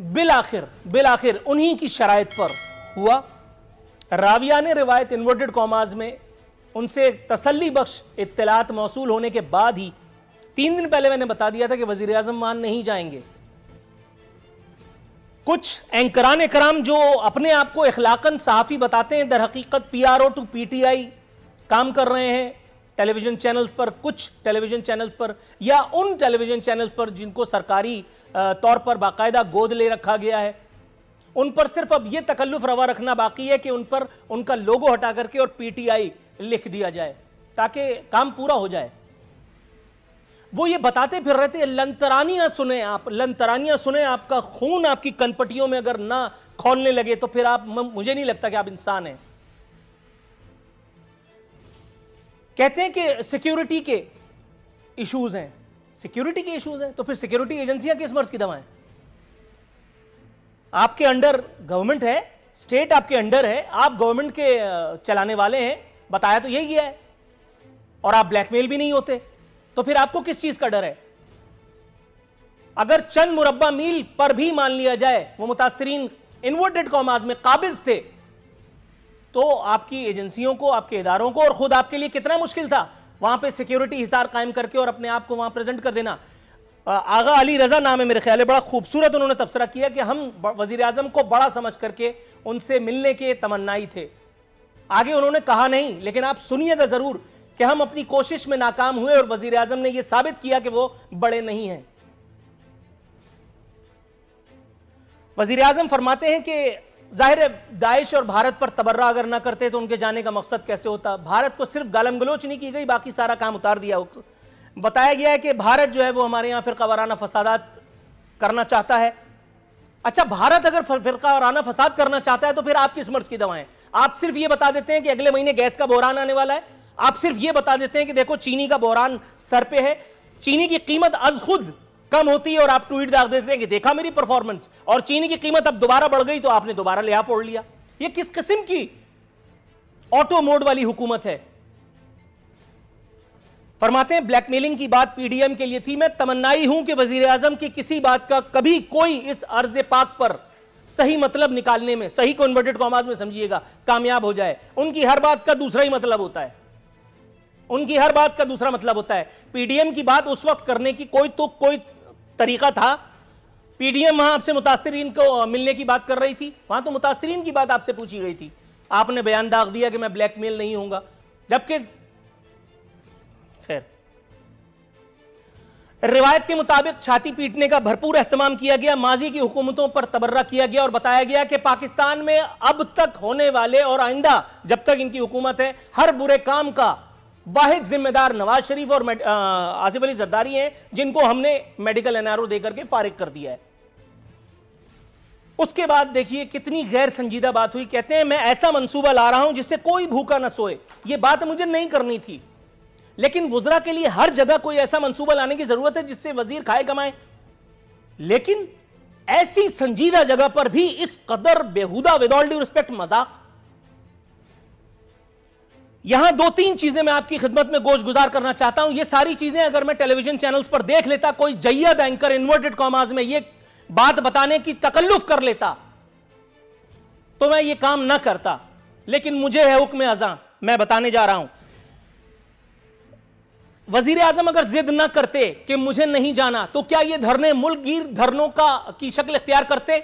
बिल आखिर उन्हीं की शराइत पर हुआ। राविया ने रिवायत इन्वर्टेड कॉमाज में उनसे तसल्ली बख्श इत्तलात मौसूल होने के बाद ही 3 दिन पहले मैंने बता दिया था कि वजीर आजम वहां नहीं जाएंगे। कुछ एंकरान कराम जो अपने आप को इखलाकन सहाफी बताते हैं, दर हकीकत PRO टू PTI काम कर रहे हैं टेलीविजन चैनल्स पर, कुछ टेलीविजन चैनल्स पर या उन टेलीविजन चैनल्स पर जिनको सरकारी तौर पर बाकायदा गोद ले रखा गया है, उन पर सिर्फ अब यह तकल्लुफ रवा रखना बाकी है कि उन पर उनका लोगो हटा करके और PTI लिख दिया जाए ताकि काम पूरा हो जाए। वो ये बताते फिर रहे थे, लंतरानियां सुने आप, लंतरानियां सुने, आपका खून आपकी कनपटियों में अगर ना खौलने लगे तो फिर आप, मुझे नहीं लगता कि आप इंसान हैं। कहते हैं कि सिक्योरिटी के इश्यूज हैं, सिक्योरिटी के इश्यूज हैं, तो फिर सिक्योरिटी एजेंसियां किस मर्ज की दवा हैं? आपके अंडर गवर्नमेंट है, स्टेट आपके अंडर है, आप गवर्नमेंट के चलाने वाले हैं, बताया तो यही है, और आप ब्लैकमेल भी नहीं होते, तो फिर आपको किस चीज का डर है? अगर चंद मुरब्बा मील पर भी मान लिया जाए वो मुतासरीन इन्वर्टेड कॉमाज में काबिज थे, तो आपकी एजेंसियों को, आपके इदारों को और खुद आपके लिए कितना मुश्किल था वहां पे सिक्योरिटी हिसार कायम करके और अपने आप को वहां प्रेजेंट कर देना। आगा अली रजा नाम है मेरे ख्याल है, बड़ा खूबसूरत उन्होंने तबसरा किया कि हम वजीर आजम को बड़ा समझ करके उनसे मिलने के तमन्नाई थे। आगे उन्होंने कहा नहीं, लेकिन आप सुनिएगा जरूर कि हम अपनी कोशिश में नाकाम हुए और वजीर आजम ने यह साबित किया कि वो बड़े नहीं हैं। वजीर आजम फरमाते हैं कि जाहिर है दाइश और भारत पर तबर्रा अगर ना करते तो उनके जाने का मकसद कैसे होता। भारत को सिर्फ गालम गलोच नहीं की गई, बाकी सारा काम उतार दिया। बताया गया है कि भारत जो है वो हमारे यहां फिरका वाराना फसादात करना चाहता है। अच्छा, भारत अगर फिरका वाराना फसाद करना चाहता है तो फिर आप किस मर्ज की दवाएं? आप सिर्फ ये बता देते हैं कि अगले महीने गैस का बहरान आने वाला है, आप सिर्फ ये बता देते हैं कि देखो चीनी का बहरान सर पे है, चीनी की कीमत अज खुद कम होती है और आप ट्वीट डाल देते हैं कि देखा मेरी परफॉर्मेंस, और चीनी की कीमत अब दोबारा बढ़ गई तो आपने दोबारा लिहाज फोड़ लिया। ये किस किस्म की ऑटो मोड वाली हुकूमत है? फरमाते हैं ब्लैकमेलिंग की बात PDM के लिए थी। मैं तमन्नाई हूं कि वजीर आजम की किसी बात का कभी कोई इस अर्ज पाक पर सही मतलब निकालने में, सही को इन्वर्टेड कॉमास में समझिएगा, कामयाब हो जाए। उनकी हर बात का दूसरा ही मतलब होता है, उनकी हर बात का दूसरा मतलब होता है। PDM की बात उस वक्त करने की कोई तरीका था। PDM वहां आपसे मुतासरीन को मिलने की बात कर रही थी, वहां तो मुतासरीन की बात आपसे पूछी गई थी, आपने बयान दाग दिया कि मैं ब्लैकमेल नहीं होऊंगा, जबकि खैर रिवायत के मुताबिक छाती पीटने का भरपूर एहतमाम किया गया, माजी की हुकूमतों पर तबर्रा किया गया और बताया गया कि पाकिस्तान में अब तक होने वाले और आइंदा जब तक इनकी हुकूमत है हर बुरे काम का वाहिद जिम्मेदार नवाज शरीफ और आसिफ अली जरदारी हैं, जिनको हमने मेडिकल एनआरओ देकर के फारिग कर दिया है। उसके बाद देखिए कितनी गैर संजीदा बात हुई। कहते हैं मैं ऐसा मंसूबा ला रहा हूं जिससे कोई भूखा ना सोए। यह बात मुझे नहीं करनी थी, लेकिन वुज़रा के लिए हर जगह कोई ऐसा मंसूबा लाने की जरूरत है जिससे वजीर खाए कमाए। लेकिन ऐसी संजीदा जगह पर भी इस कदर बेहुदा, विद ऑल ड्यू रिस्पेक्ट, मजाक। यहां 2-3 चीजें मैं आपकी खिदमत में गोश गुजार करना चाहता हूं। ये सारी चीजें अगर मैं टेलीविजन चैनल्स पर देख लेता, कोई जय्यद एंकर इन्वर्टेड कॉमास में ये बात बताने की तकल्लुफ कर लेता, तो मैं ये काम ना करता। लेकिन मुझे है हुक्म अज़ां, मैं बताने जा रहा हूं। वजीर आजम अगर जिद ना करते कि मुझे नहीं जाना, तो क्या ये धरने मुल्क गिर धरनों की शक्ल इख्तियार करते?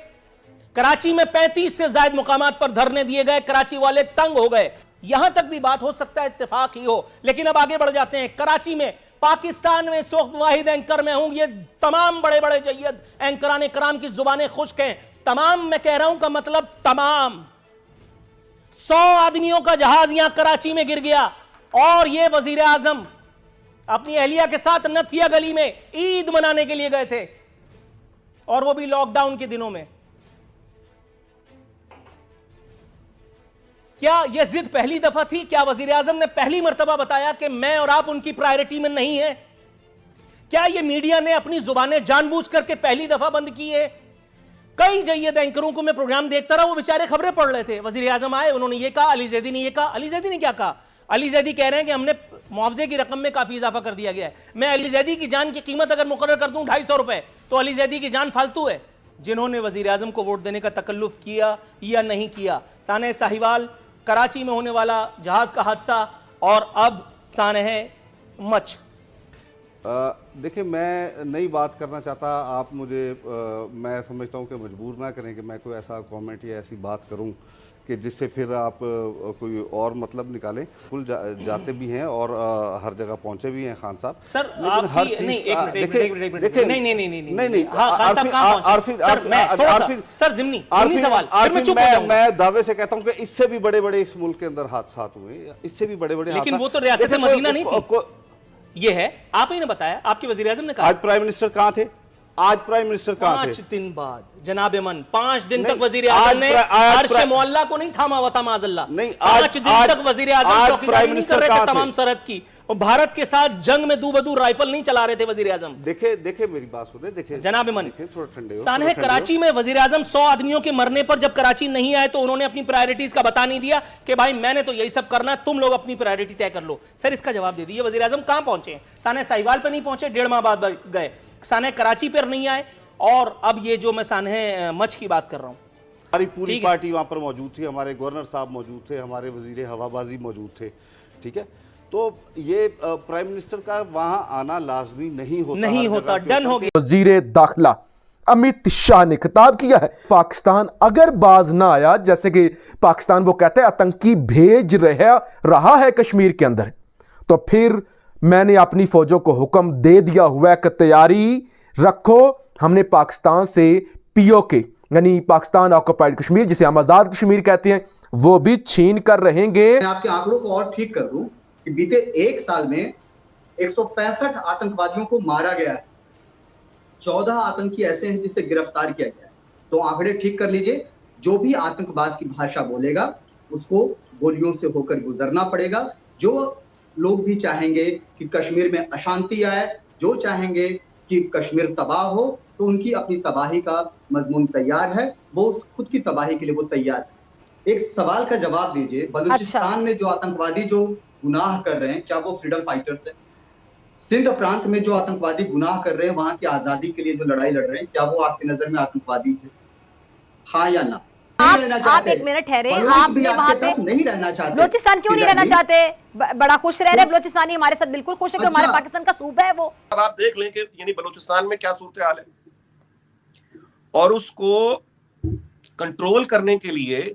कराची में 35 से ज्यादा मुकामात पर धरने दिए गए, कराची वाले तंग हो गए। यहां तक भी बात हो सकता है इत्तेफाक ही हो, लेकिन अब आगे बढ़ जाते हैं। कराची में पाकिस्तान में इस वक्त वाहिद एंकर मैं हूं, ये तमाम बड़े बड़े जय्यद एंकरान कराम की जुबानें खुश्क हैं। तमाम मैं कह रहा हूं का मतलब तमाम 100 आदमियों का जहाज यहां कराची में गिर गया और ये वजीर आजम अपनी अहलिया के साथ नथिया गली में ईद मनाने के लिए गए थे, और वो भी लॉकडाउन के दिनों में। क्या यह जिद पहली दफा थी? क्या वजीर आजम ने पहली मर्तबा बताया कि मैं और आप उनकी प्रायोरिटी में नहीं है? क्या यह मीडिया ने अपनी जुबानें जानबूझ करके पहली दफा बंद की है? कई जय्यद एंकरों को मैं प्रोग्राम देखता रहा, वो बेचारे खबरें पढ़ रहे थे। वजीर आजम आए, उन्होंने ये कहा, अली जैदी ने ये कहा। अली जैदी ने क्या कहा? अली जैदी कह रहे हैं कि हमने मुआवजे की रकम में काफी इजाफा कर दिया गया है। मैं अली जैदी की जान की कीमत अगर मुकर्रर कर दूं 250 रुपए, तो अली जैदी की जान फालतू है। जिन्होंने वजीर आजम को वोट देने का तकल्लुफ किया या नहीं किया, सानह साहिवाल, कराची में होने वाला जहाज का हादसा, और अब सानह मच। देखिए, मैं नई बात करना चाहता, आप मुझे मैं समझता हूं कि मजबूर ना करें कि मैं कोई ऐसा कमेंट या ऐसी बात करूं कि जिससे फिर आप कोई और मतलब निकालें। कुल जाते भी हैं और हर जगह पहुंचे भी हैं खान साहब। सर लेकिन हर चीज देखिए मैं दावे से कहता हूं कि इससे भी बड़े बड़े इस मुल्क के अंदर हादसा हुए, इससे भी बड़े बड़े। लेकिन वो तो रियासत मदीना नहीं थी, ये है, आप ही ने बताया, आपके वजीर आजम ने कहा। आज प्राइम मिनिस्टर कहां थे? आज प्राइम मिनिस्टर कहां थे? 5 दिन बाद जनाब मन, 5 दिन तक वजीर आजम ने अर्श मौला को नहीं थामा हुआ था माज़अल्लाह। 5 दिन तक वजीर आजम चौकीदारी नहीं कर रहे थे तमाम सरहद की, और भारत के साथ जंग में दूबदू राइफल नहीं चला रहे थे वजीर आजम। देखे मेरी बात सुने, देखे जनाब मन, सानह कराची में वजीर आजम 100 आदमियों के मरने पर जब कराची नहीं आए तो उन्होंने अपनी प्रायोरिटीज का बता नहीं दिया कि भाई मैंने तो यही सब करना है, तुम लोग अपनी प्रायोरिटी तय कर लो। सर, इसका जवाब दे दीजिए, वजीर आजम कहां पहुंचे? सानह साहिवाल पे नहीं पहुंचे, 1.5 माह बाद गए। सानह कराची पर नहीं आए, और अब ये जो मैं सानह मच की बात कर रहा हूं, हमारी पूरी पार्टी वहां पर मौजूद थी, हमारे गवर्नर साहब मौजूद थे, हमारे वजीर हवाबाजी मौजूद थे, ठीक है। तो ये प्राइम मिनिस्टर का वहां आना लाजमी नहीं होता, डन हो गया। वजीर दाखिला अमित शाह ने खिताब किया है, पाकिस्तान अगर बाज ना आया, जैसे कि पाकिस्तान वो कहते हैं आतंकी भेज रहा है कश्मीर के अंदर, तो फिर मैंने अपनी फौजों को हुक्म दे दिया हुआ है कि तैयारी रखो, हमने पाकिस्तान से पीओके यानी पाकिस्तान ऑक्युपाइड कश्मीर, जिसे हम आजाद कश्मीर कहते हैं, वो भी छीन कर रहेंगे। मैं आपके आंकड़ों को और ठीक कर दूं कि बीते 1 साल में 165 आतंकवादियों को मारा गया है, 14 आतंकी ऐसे हैं जिसे गिरफ्तार किया गया है। तो आंकड़े ठीक कर लीजिए, जो भी आतंकवाद की भाषा बोलेगा उसको गोलियों से होकर गुजरना पड़ेगा। जो लोग भी चाहेंगे कि कश्मीर में अशांति आए, जो चाहेंगे कि कश्मीर तबाह हो, तो उनकी अपनी तबाही का मजमून तैयार है, वो खुद की तबाही के लिए वो तैयार है। एक सवाल का जवाब दीजिए, बलूचिस्तान में जो आतंकवादी जो गुनाह कर रहे हैं, क्या वो फ्रीडम फाइटर्स है? सिंध प्रांत में जो आतंकवादी गुनाह कर रहे हैं, वहां की आजादी के लिए जो लड़ाई लड़ रहे हैं, क्या वो आपकी नजर में आतंकवादी है? हाँ या ना? आप एक मिनट ठहरे, आप भी वहां पे नहीं रहना चाहते? बलोचिस्तान क्यों नहीं रहना चाहते? बड़ा खुश रह रहे बलोचिस्तानी, हमारे साथ बिल्कुल खुश है कि हमारे पाकिस्तान का सूबा है वो। अब आप देख लें कि यानी बलूचिस्तान में क्या सूरत हाल है, और उसको कंट्रोल करने के लिए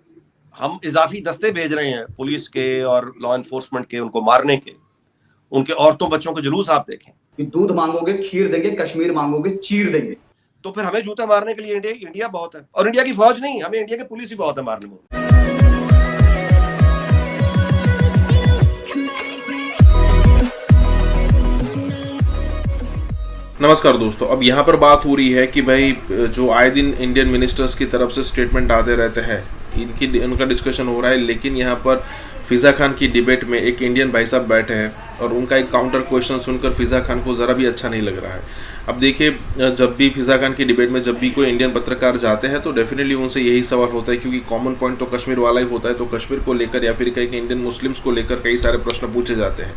हम इजाफी दस्ते भेज रहे हैं, पुलिस के और लॉ एनफोर्समेंट के, उनको मारने के। उनके औरतों बच्चों के जुलूस आप देखें कि दूध मांगोगे खीर देंगे, कश्मीर मांगोगे चीर देंगे। तो फिर हमें जूता मारने के लिए इंडिया बहुत है, और इंडिया की फौज नहीं, हमें इंडिया की पुलिस भी बहुत है मारने में। नमस्कार दोस्तों, अब यहाँ पर बात हो रही है कि भाई जो आए दिन इंडियन मिनिस्टर्स की तरफ से स्टेटमेंट आते रहते हैं, उनका डिस्कशन हो रहा है, लेकिन यहाँ पर फिज़ा खान की डिबेट में एक इंडियन भाई साहब बैठे हैं और उनका एक काउंटर क्वेश्चन सुनकर फिज़ा खान को ज़रा भी अच्छा नहीं लग रहा है। अब देखिए, जब भी फिज़ा खान की डिबेट में जब भी कोई इंडियन पत्रकार जाते हैं तो डेफिनेटली उनसे यही सवाल होता है, क्योंकि कॉमन पॉइंट तो कश्मीर वाला ही होता है, तो कश्मीर को लेकर या फिर कहीं इंडियन मुस्लिम्स को लेकर कई सारे प्रश्न पूछे जाते हैं।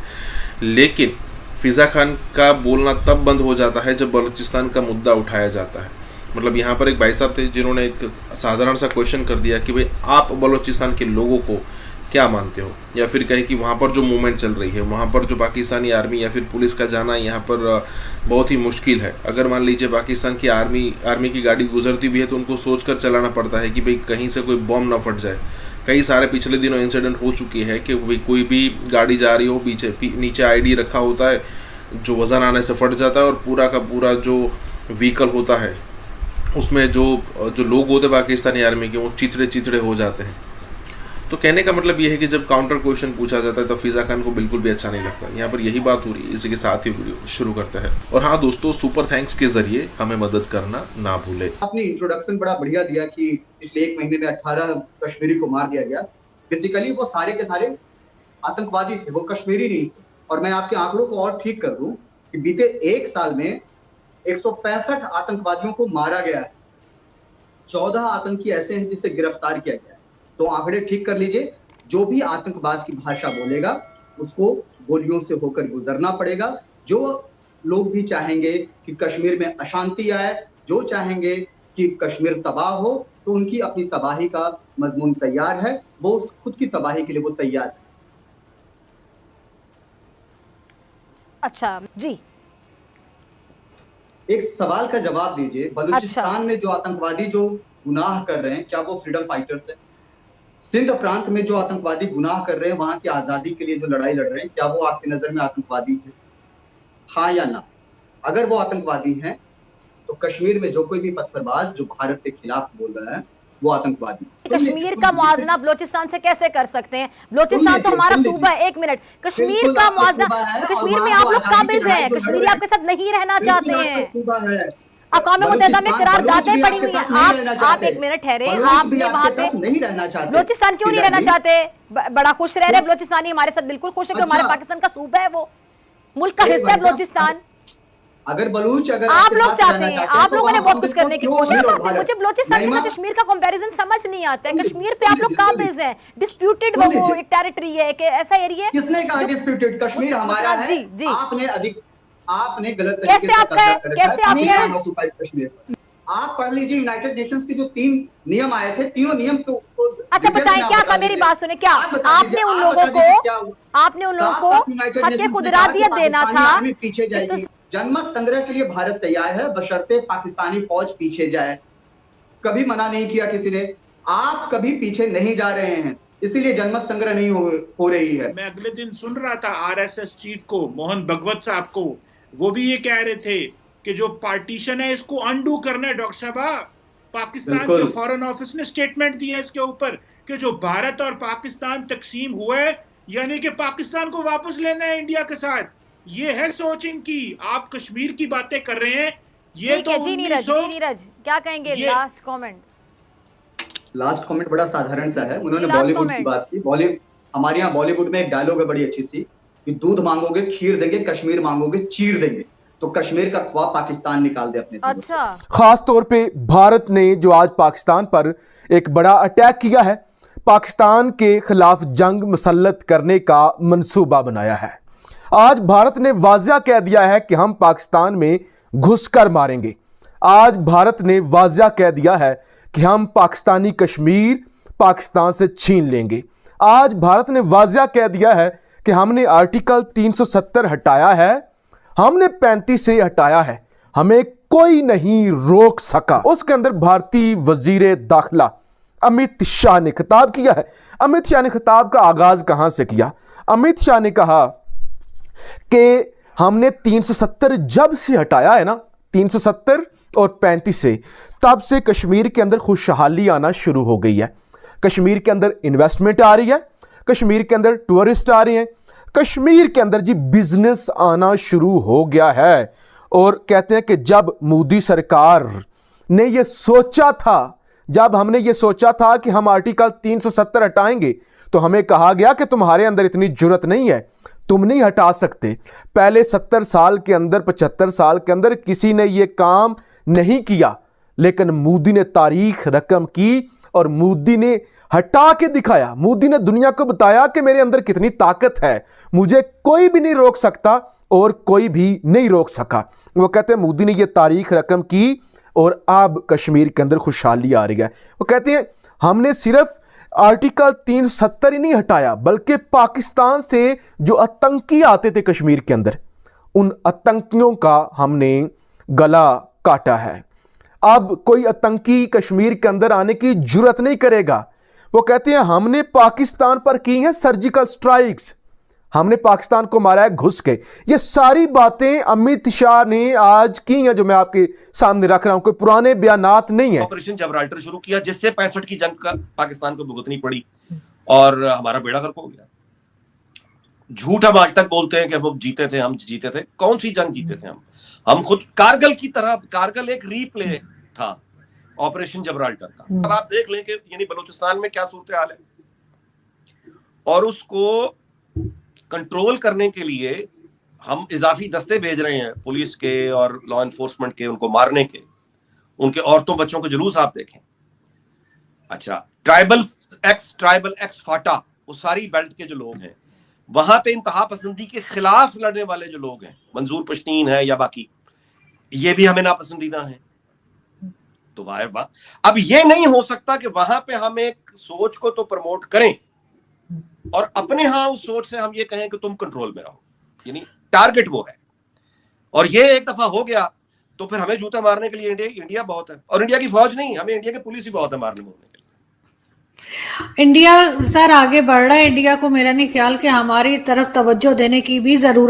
लेकिन फिज़ा खान का बोलना तब बंद हो जाता है जब बलूचिस्तान का मुद्दा उठाया जाता है। मतलब यहाँ पर एक भाई साहब थे जिन्होंने एक साधारण सा क्वेश्चन कर दिया कि भाई आप बलूचिस्तान के लोगों को क्या मानते हो, या फिर कहे कि वहाँ पर जो मूवमेंट चल रही है, वहाँ पर जो पाकिस्तानी आर्मी या फिर पुलिस का जाना यहाँ पर बहुत ही मुश्किल है। अगर मान लीजिए पाकिस्तान की आर्मी की गाड़ी गुजरती भी है तो उनको सोच कर चलाना पड़ता है कि भाई कहीं से कोई बॉम्ब ना फट जाए। कई सारे पिछले दिनों इंसिडेंट हो चुकी है कि भाई कोई भी गाड़ी जा रही हो, नीचे आईडी रखा होता है, जो वज़न आने से फट जाता है और पूरा का पूरा जो व्हीकल होता है उसमें जो लोग होते हैं पाकिस्तानी आर्मी के, वो चिथड़े हो जाते हैं। तो कहने का मतलब ये है कि जब काउंटर क्वेश्चन पूछा जाता है तो फिजा खान को बिल्कुल भी अच्छा नहीं लगता। यहाँ पर यही बात हो रही है। इसी के साथ ही वीडियो शुरू करते हैं। और हाँ दोस्तों, सुपर थैंक्स के जरिए हमें मदद करना ना भूले। आपने इंट्रोडक्शन बड़ा बढ़िया दिया कि पिछले 1 महीने में 18 कश्मीरी को मार दिया गया। बेसिकली वो सारे के सारे आतंकवादी थे, वो कश्मीरी नहीं थे। और मैं आपके आंकड़ों को और ठीक कर दूं कि बीते 1 साल में 165 आतंकवादियों को मारा गया है। 14 आतंकी ऐसे हैं जिसे गिरफ्तार किया गया है। तो आंकड़े ठीक कर लीजिए। जो भी आतंकवाद की भाषा बोलेगा उसको गोलियों से होकर गुजरना पड़ेगा। जो लोग भी चाहेंगे कि कश्मीर में अशांति आए, जो चाहेंगे कि कश्मीर तबाह हो, तो उनकी अपनी तबाही का मजमून तैयार है। वो खुद की तबाही के लिए वो तैयार है। अच्छा जी, एक सवाल का जवाब दीजिए। बलूचिस्तान में जो आतंकवादी जो गुनाह कर रहे हैं, क्या वो फ्रीडम फाइटर्स हैं? सिंध प्रांत में जो आतंकवादी गुनाह कर रहे हैं, वहां की आजादी के लिए जो लड़ाई लड़ रहे हैं, क्या वो आपकी नजर में आतंकवादी है? हाँ या ना? अगर वो आतंकवादी हैं तो कश्मीर में जो कोई भी पत्थरबाज जो भारत के खिलाफ बोल रहा है वो आतंकवादी। कश्मीर का मुआवजा बलोचिस्तान से कैसे कर सकते हैं? बलोचिस्तान तो हमारा सूबा है। 1 मिनट, कश्मीर का मुआवजा, कश्मीर में आप लोग काबिज हैं, कश्मीरी आपके साथ नहीं रहना चाहते हैं। अक़वाम मुत्तहिदा में करारदादें पड़ी हुई हैं। आप 1 मिनट ठहरे, आपने वहां पे बलोचिस्तान क्यों नहीं रहना चाहते? बड़ा खुश रह रहे बलोचिस्तानी, हमारे साथ बिल्कुल खुश है कि हमारे पाकिस्तान का सूबा है, वो मुल्क का हिस्सा है बलोचिस्तान। अगर बलूच अगर आप लोग चाहते हैं, आप लोगों ने बहुत कुछ करने की कोशिश की है। मुझे बलोचिस्तान के साथ कश्मीर का कंपैरिजन समझ नहीं आता है। कश्मीर पे आप लोग काबिज हैं, डिस्प्यूटेड वो एक टेरिटरी है, एक ऐसा एरिया है। किसने कहा डिस्प्यूटेड? कश्मीर हमारा है। जी, आपने गलत तरीके से कब्जा कर रखा है ऑक्युपाइड कश्मीर पर। आप पढ़ लीजिए यूनाइटेड नेशंस के जो 3 नियम आए थे, तीनों नियम को अच्छा बताएं क्या था? मेरी बात सुने, क्या आपने उन लोगों को हक खुदरादियत देना था? पीछे जाएगी। जनमत संग्रह के लिए भारत तैयार है, बशर्ते पाकिस्तानी फौज पीछे जाए। कभी मना नहीं किया किसी ने। आप कभी पीछे नहीं जा रहे हैं, इसीलिए जनमत संग्रह नहीं हो रही है। मैं अगले दिन सुन रहा था आरएसएस चीफ को, मोहन भगवत साहब को, वो भी ये कह रहे थे कि जो पार्टीशन है इसको अनडू करना है। डॉक्टर साहब, पाकिस्तान के फॉरेन ऑफिस ने स्टेटमेंट दी है इसके ऊपर कि जो भारत और पाकिस्तान तकसीम हुआ है, यानी कि पाकिस्तान को वापस लेना है इंडिया के साथ। ये है सोच इनकी। आप कश्मीर की बातें कर रहे हैं, ये तो जी नीरज क्या कहेंगे? लास्ट कमेंट बड़ा साधारण सा है। उन्होंने बॉलीवुड की बात की। हमारे यहाँ बॉलीवुड में एक डायलॉग है बड़ी अच्छी सी कि दूध मांगोगे खीर देंगे, कश्मीर मांगोगे चीर देंगे। तो कश्मीर का ख्वाब पाकिस्तान निकाल दे अपने। अच्छा, खास तौर पे भारत ने जो आज पाकिस्तान पर एक बड़ा अटैक किया है, पाकिस्तान के खिलाफ जंग मुसल्लत करने का मंसूबा बनाया है। आज भारत ने वाज़िया कह दिया है कि हम पाकिस्तान में घुसकर मारेंगे। आज भारत ने वाज़िया कह दिया है कि हम पाकिस्तानी कश्मीर पाकिस्तान से छीन लेंगे। आज भारत ने वाज़िया कह दिया है कि हमने आर्टिकल 370 हटाया है, हमने 35 से हटाया है, हमें कोई नहीं रोक सका। उसके अंदर भारतीय वजीर दाखिला अमित शाह ने खिताब किया है। अमित शाह ने खिताब का आगाज कहां से किया? अमित शाह ने कहा कि हमने 370 जब से हटाया है ना, 370 और 35 से, तब से कश्मीर के अंदर खुशहाली आना शुरू हो गई है। कश्मीर के अंदर इन्वेस्टमेंट आ रही है, कश्मीर के अंदर टूरिस्ट आ रहे हैं, कश्मीर के अंदर जी बिजनेस आना शुरू हो गया है। और कहते हैं कि जब मोदी सरकार ने ये सोचा था, जब हमने ये सोचा था कि हम आर्टिकल 370 हटाएंगे, तो हमें कहा गया कि तुम्हारे अंदर इतनी जुर्रत नहीं है, तुम नहीं हटा सकते। पहले 70 साल के अंदर, 75 साल के अंदर किसी ने ये काम नहीं किया, लेकिन मोदी ने तारीख रकम की और मोदी ने हटा के दिखाया। मोदी ने दुनिया को बताया कि मेरे अंदर कितनी ताकत है, मुझे कोई भी नहीं रोक सकता और कोई भी नहीं रोक सका। वो कहते हैं मोदी ने ये तारीख रकम की और अब कश्मीर के अंदर खुशहाली आ रही है। वो कहते हैं हमने सिर्फ आर्टिकल 370 ही नहीं हटाया, बल्कि पाकिस्तान से जो आतंकी आते थे कश्मीर के अंदर, उन आतंकियों का हमने गला काटा है। अब कोई आतंकी कश्मीर के अंदर आने की जुर्रत नहीं करेगा। वो कहते हैं हमने पाकिस्तान पर की हैं सर्जिकल स्ट्राइक्स, हमने पाकिस्तान को मारा है घुस के। ये सारी बातें अमित शाह ने आज की हैं जो मैं आपके सामने रख रहा हूं, कोई पुराने बयानात नहीं है। ऑपरेशन जबराल्टर शुरू किया जिससे 65 की जंग का पाकिस्तान को भुगतनी पड़ी और हमारा बेड़ा गर्क हो गया। झूठ हम आज तक बोलते हैं कि हम जीते थे, हम जीते थे। कौन सी जंग जीते थे हम खुद कारगिल की तरह। कारगिल एक रीप्ले था ऑपरेशन जबराल्टर का। अब आप देख लें कि यानी बलूचिस्तान में क्या सूरत हाल है, और उसको कंट्रोल करने के लिए हम इजाफी दस्ते भेज रहे हैं पुलिस के और लॉ एनफोर्समेंट के, उनको मारने के। उनके औरतों बच्चों के जुलूस आप देखें। अच्छा, ट्राइबल एक्स फाटा, वो सारी बेल्ट के जो लोग हैं वहां पे इंतहा पसंदी के खिलाफ लड़ने वाले जो लोग हैं, मंजूर पश्तीन है या बाकी, ये भी हमें नापसंदीदा है। तो वाह, अब ये नहीं हो सकता कि वहां पे हम एक सोच को तो प्रमोट करें और अपने यहां उस सोच से हम ये कहें कि तुम कंट्रोल में रहो। यानी टारगेट वो है, और ये एक दफा हो गया तो फिर हमें जूता मारने के लिए इंडिया बहुत है। और इंडिया की फौज नहीं, हमें इंडिया की पुलिस ही बहुत है मारने मोरने के लिए। इंडिया सर आगे बढ़ रहा है। इंडिया को मेरा नहीं ख्याल कि हमारी तरफ तवज्जो देने की भी जरूरत